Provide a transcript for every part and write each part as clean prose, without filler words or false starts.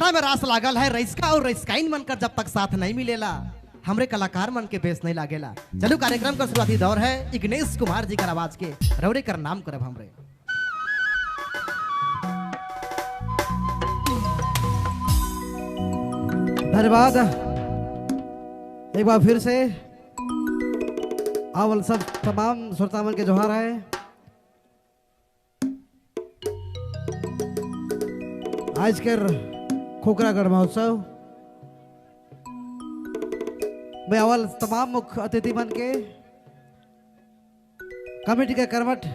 जटा में रास लागल है रईसका और रईसकाइन मनकर जब तक साथ नहीं मिलेला हमरे कलाकार मन के बेस नहीं लागेला। चलो कार्यक्रम का शुरुआती दौर है इग्नेश कुमार जी का आवाज के रौरे कर नाम करब हमरे। धन्यवाद। एक बार फिर से आवल सब तमाम श्रोतामन के जोहार है। आज के खोखरागढ़ महोत्सव में अवल तमाम मुख्य अतिथि बन के कमेटी के कर्मठ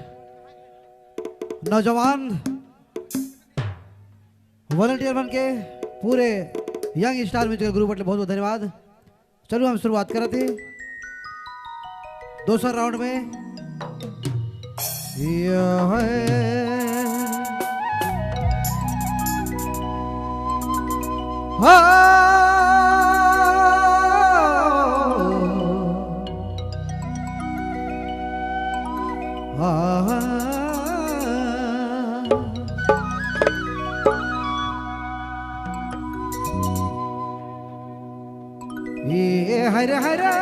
नौजवान वॉलंटियर बन के पूरे यंग स्टार म्यूजिकल ग्रुप बहुत बहुत धन्यवाद। चलो हम शुरुआत कर रहे थे दूसरा राउंड में। हरे हरे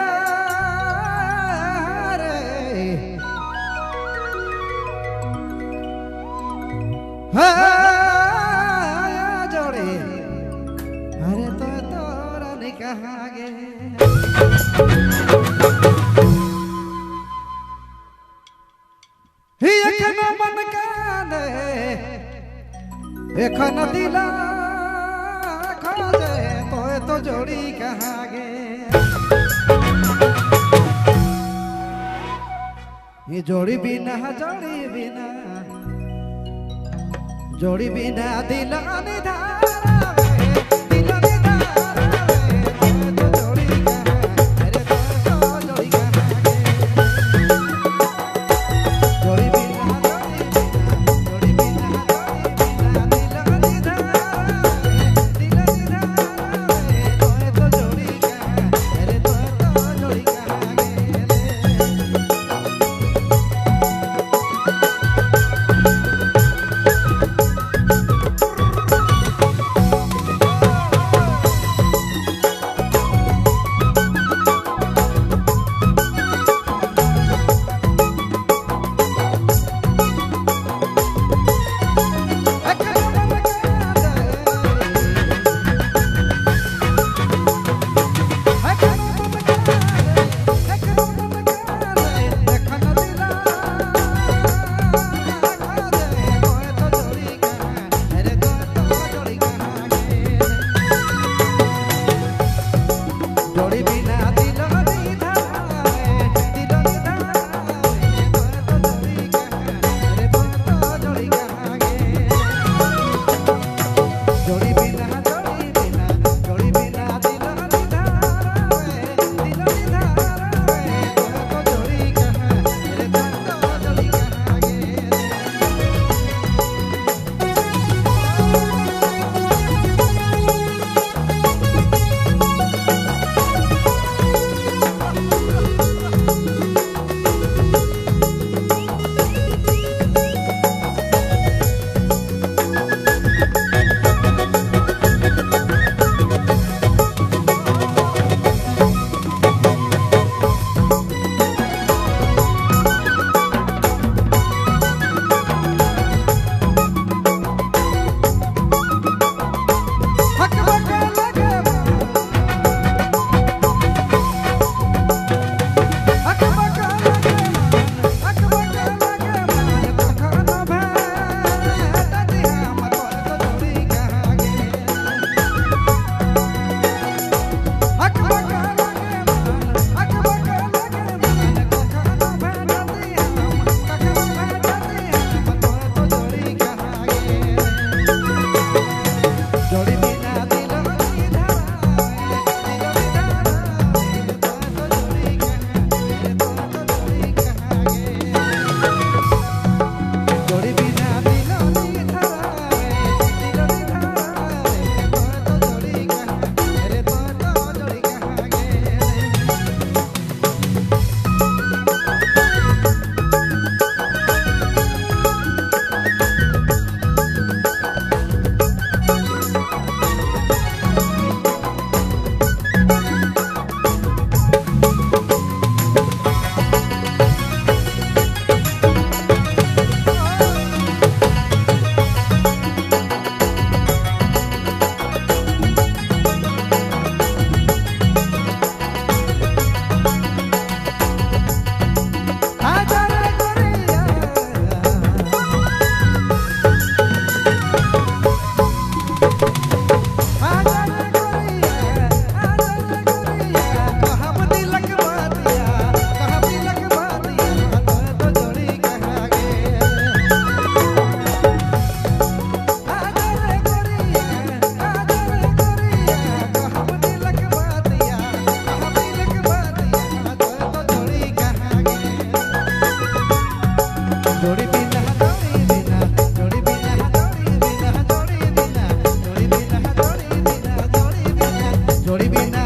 जोड़े अरे तो तोरा ने कहा गे एखन मन काने एखन दिला खोजे तो जोड़ी कहा गे ये जोड़ी बिना दिला निधारा दिला तो जोड़ी कहा अरे तो जोड़ी कहा जोड़ी बिना दिला निधारा दिला तो जोड़ी कहा अरे तो जोड़ी कहा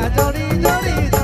जोड़ी जोड़ी